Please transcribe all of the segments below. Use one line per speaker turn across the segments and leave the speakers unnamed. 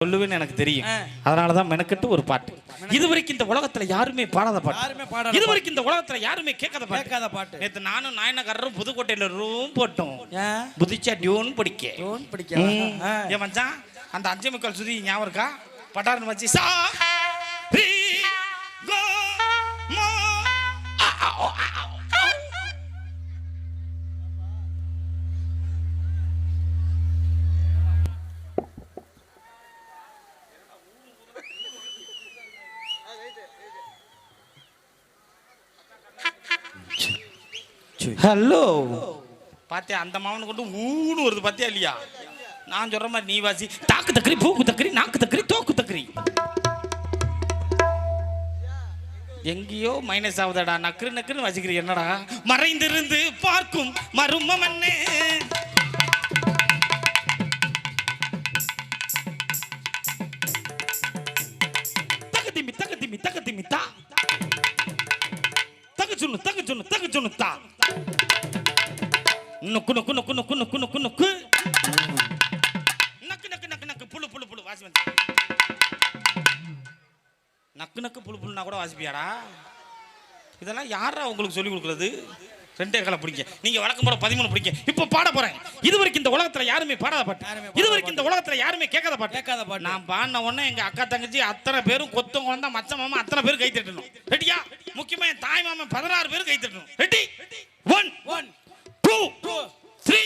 சொல்லுவேன்னு எனக்கு தெரியும். அதனாலதான் மெனக்கெட்டு ஒரு பாட்டு. இதுவரைக்கும் இந்த உலகத்துல யாருமே பாடாத பாட்டு, இதுவரைக்கும் இந்த உலகத்துல யாருமே கேட்காத பாட்டு. நேத்து நானும் நாயனக்காரரும் புதுக்கோட்டையில ரூம் போட்டோம். புதுச்சா டியூன் படிக்க ஏன் மச்சான் அந்த 5 சுதி ஞாபகம் இருக்கா? பட்டாருன்னு வச்சு சா ரி கோ மோ ஹலோ பாத்தியா அந்த மாவனை கொண்டு ஊன்னு வருது பாத்தியா இல்லையா? நான் சொல்ற மாதிரி நீ வாசி. தாக்கு தக்கரி பூக்கு தக்கரி நாக்கு தக்கரி தோக்கு தக்கரி எங்கேயோ மைனஸ் ஆகுதடா. நக்கரு நக்கருன்னு வாசிக்கிறீங்க என்னடா? மறைந்திருந்து பார்க்கும் மருமம் என்ன தகதிமி தகதிமி தகதிமி தா தகு சொன்னு தா நுக்கு நுக்கு நுக்கு நுக்கு நுக்கு நுக்கு நுக்கு நக்கு நக்கு நக்கு நக்கு புழு புழு புழு வாசி வந்து நக்கு நக்கு புழு புழுனா கூட வாசிப்பியாடா? இதெல்லாம் யாரா உங்களுக்கு சொல்லி கொடுக்குறது? 2 கால பிடிங்க. நீங்க வழக்கம் போல 13 பிடிங்க. இப்போ பாட போறேன். இதுவரைக்கும் இந்த உலகத்துல யாருமே பாடாத பாட்டு, இதுவரைக்கும் இந்த உலகத்துல யாருமே கேட்காத பாட்டு. நான் பாடின உடனே எங்க அக்கா தங்கச்சி அத்தனை பேரும் கொத்தவங்க வந்தா மச்ச மாமா அத்தனை பேரும் கை தட்டணும். ரெடியா? முக்கியமா என் தாய் மாமா 16 பேரும் கை தட்டணும். ரெடி? 1 2 3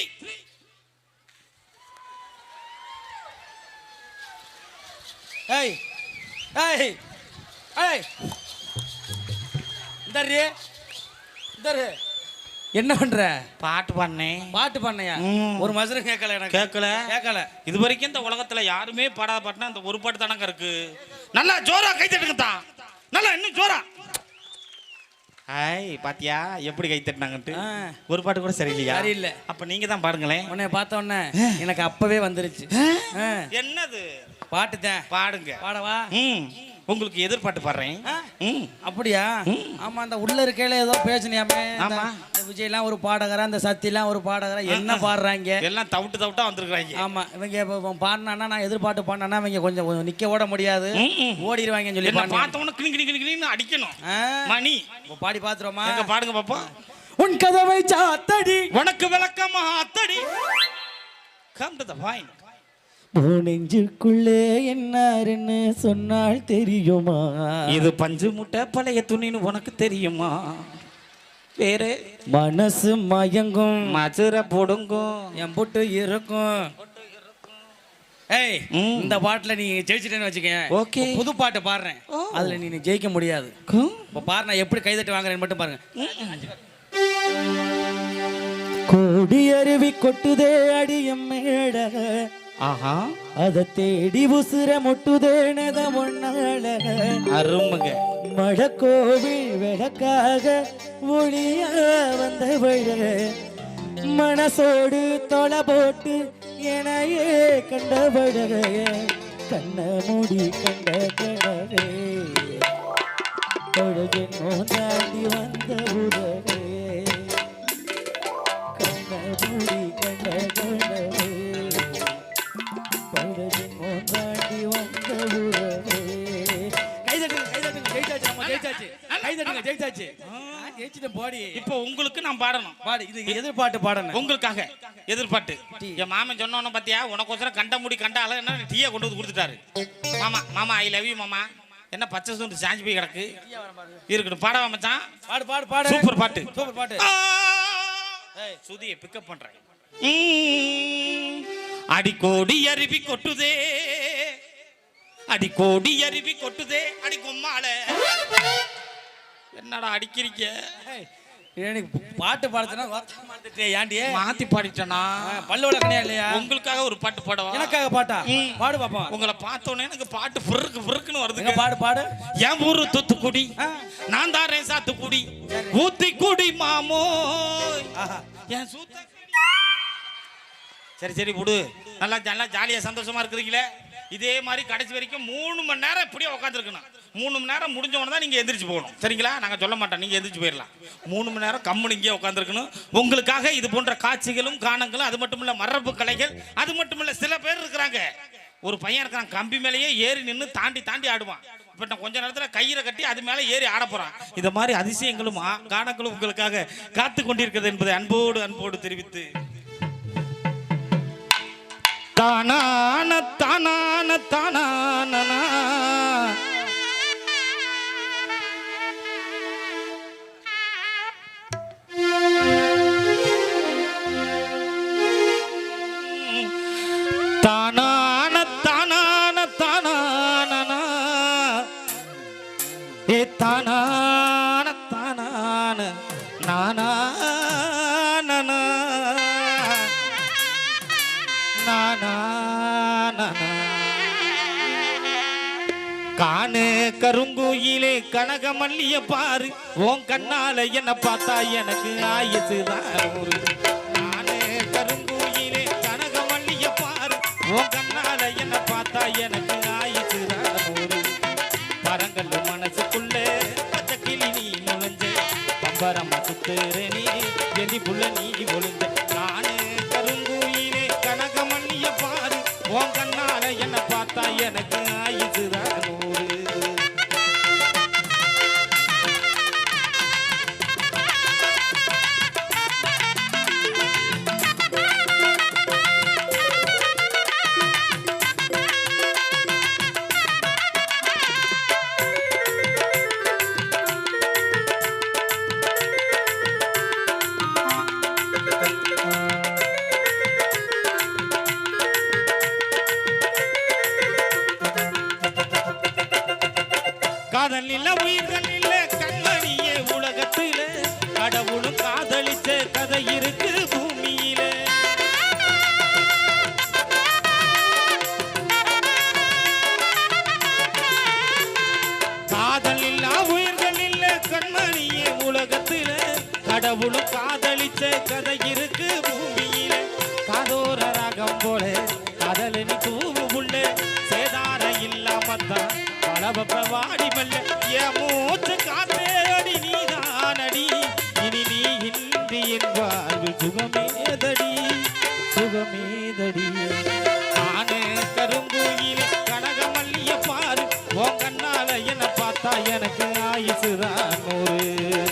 ஏய் ஏய் ஏய் இந்தரு என்ன பண்ற?
பாட்டு பாடினேன்.
பாட்டு பாடினையா? ஒரு மசரம் கேட்கல எனக்கு. கேட்கல.
இது வரைக்கும் இந்த உலகத்துல யாருமே பாடாத பாட்டுனா அந்த ஒரு பாட்டு தானங்க இருக்கு. நல்லா ஜோரா கை தட்டுங்க தான். நல்லா இன்னும் ஜோரா. ஹாய் பாத்தியா எப்படி கை தட்டினாங்கன்ட்டு? ஒரு பாட்டு கூட சரியில்லையா?
சரியில்லை.
அப்ப நீங்க தான் பாடுங்களேன்.
உன்னை பார்த்த உடனே எனக்கு அப்பவே வந்துருச்சு.
என்னது?
பாட்டு தான்.
பாடுங்க.
பாடவா?
உங்களுக்கு எதிர்பாட்டு பாடுறேன்.
அப்படியா? ஆமா அந்த உள்ள இருக்கையில ஏதோ பேசுனியாமே.
ஆமா
விஜய்லாம் ஒரு பாடகரா, அந்த சத்தியெல்லாம் ஒரு பாடகரா, என்ன பாடுறாங்க
எல்லாம் தவிட்டா வந்திருக்காங்க.
ஆமா இவங்க பாடினா நான் எதிர்பாட்டு பாடினா இவங்க கொஞ்சம் நிக்க ஓட முடியாது, ஓடிடுவாங்கன்னு சொல்லி
பார்த்தவன கிளி கிளி கிளின்னு அடிக்கணும். மணி
பாடி பாத்துறோமா?
பாடுங்க பாப்போம்.
உன் கதவை சாத்தடி
உனக்கு விளக்கமா அத்தடி. Come to the point.
நெஞ்சுக்குள்ளே என்னாருன்னு சொன்னால் தெரியுமா?
இது பஞ்சு முட்டை பழைய துணின்னு உனக்கு தெரியுமா? வேறு
மனசு மயங்கும்
மதுரை போடுங்கும்
என் புட்டு இருக்கும். ஏய் இந்த பாட்டுல நீ ஜெயிச்சிட்டேன்னு வச்சுக்கேன்.
ஓகே
புது பாட்டு பாடுறேன், அதுல நீ ஜெயிக்க முடியாது. இப்ப பாரு நான் எப்படி கைதட்டி வாங்குறேன்னு மட்டும் பாருங்க. கோடி அருவி கொட்டுதே அடியம் மேட,
ஆஹா
அத தேடி உசுர முட்டுதேனத ஒன்னால
அருமுக
மழக்கோவில் விளக்காக ஒளியா வந்தவழ மனசோடு தொலை போட்டு எனையே கண்டவழ கண்ண மூடி கண்ட கனவே தொழுகென்னோ தாண்டி வந்த உறவே கண்ண மூடி கண்ட கனவே
இப்போ உங்களுக்கு நான் பாடணும்.
எதிர்பாட்டு பாடணும்
உங்களுக்காக. எதிர்பாட்டு என் மாமன் சொன்னோன்னு பாத்தியா? உனக்கோசரம் கண்ட முடி கண்டால என்ன டீயை கொண்டு வந்து கொடுத்துட்டாரு. மாமா மாமா ஐ லவ் யூ மாமா. என்ன பச்சை சூண்டு சாஞ்சி போய் கிடக்கு இருக்கட்டும். பாடவா மச்சான்?
பாடு பாடு பாடு.
சூப்பர் பாட்டு
சூப்பர் பாட்டு.
சுதியை பிக்கப் பண்றேன். அடிக்கோடி அருவி கொட்டுதே அடிக்கோடி அருவி கொட்டுதே அடி கொம்மால. என்னடா அடிக்கிறீங்க?
எனக்கு பாட்டு பாடுறதுனா ஏன்டி
மாத்தி பாடிட்டேனா?
பல்லோட கணையா இல்லையா?
உங்களுக்காக ஒரு பாட்டு பாடவா?
எனக்காக பாட்டா? பாடு பாப்போம்.
உங்களை பார்த்தோன்னே எனக்கு பாட்டு புருக்கு புருக்குன்னு வருது.
பாடு பாடு.
என் ஊரு தூத்துக்குடி, நான் தாரேன் சாத்துக்குடி, ஊத்தி குடி மாமோ என் சூத்த. சரி சரி விடு. நல்லா நல்லா ஜாலியா சந்தோஷமா இருக்கிறீங்களே. இதே மாதிரி கடைசி வரைக்கும் 3 மணி நேரம் இப்படியே உட்காந்துருக்கணும். 3 மணி நேரம் முடிஞ்ச உடனே தான் நீங்கள் எந்திரிச்சு போகணும். சரிங்களா? நாங்கள் சொல்ல மாட்டோம், நீங்கள் எந்திரிச்சு போயிடலாம். 3 மணி நேரம் கம்முனு இங்கே உட்காந்துருக்கணும். உங்களுக்காக இது போன்ற காட்சிகளும் காணங்களும், அது மட்டும் இல்லை மரபு கலைகள், அது மட்டும் இல்லை சில பேர் இருக்கிறாங்க ஒரு பையன் இருக்கிறான் கம்பி மேலேயே ஏறி நின்று தாண்டி தாண்டி ஆடுவான். இப்போ நான் கொஞ்ச நேரத்தில் கயிறை கட்டி அது மேலே ஏறி ஆட போகிறான். இந்த மாதிரி அதிசயங்களும் காணங்களும் உங்களுக்காக காத்து கொண்டிருக்கிறது என்பதை அன்போடு அன்போடு தெரிவித்து தானான தானான தானான தானான தானான தானான ஏ தானான தானான நானா காணு கருங்குயிலே கனகமல்லிய பாரு உன் கண்ணால என்ன பார்த்தா எனக்கு ஆயுசுதான். காணு கருங்குயிலே கனகமல்லிய பாரு உன் கண்ணால என்ன பார்த்தா எனக்கு ஆயுசுதான். பரங்கல் மனசுக்குள்ள பச்சை கிளி நீ நுழைஞ்ச பம்பரமா சுத்துற நீ எலி புள்ள நீ ஒளிஞ்ச. காணு கருங்குயிலே கனகமல்லிய பாரு உன் கண்ணால என்ன பார்த்தா எனக்கு ஆயுசுதான். காதல் இல்ல உயிர்கள் இல்ல கண்மணியே உலகத்தில கடவுளும் காதலிச்ச கதை இருக்கு பூமியில. காதல் இல்ல உயிர்கள் இல்ல கண்மணியே உலகத்தில கடவுளும் காதலிச்ச கதை இருக்கு பூமியில. காதோர ராகம் போல காதலனி தூவு உள்ள சேதார இல்லாமத்தான் வாடி மல்ல என் மூச்சு காத்தே அடி நீதானடி. இனி நீ இன்றி என் வாழ்வு சுகமேதடி சுகமேதடி. நானே கருங்குயில கனகமல்லிய பாரு உன் கண்ணால என்ன பார்த்தா எனக்கு ஆயுசுதான் 100.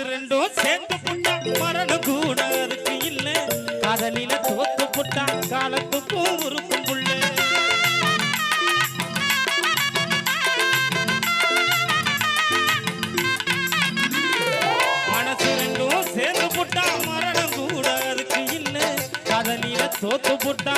ரெண்டும் சேர்ந்து புட்டா மரணம் கூட அதுக்கு இல்ல. காதலில தோத்து புட்டா காலத்துக்கும் உருக்கும் புள்ள. மனசு ரெண்டும் சேர்ந்து புட்டா மரணம் கூட அதுக்கு இல்ல. காதலில தோத்து புட்டா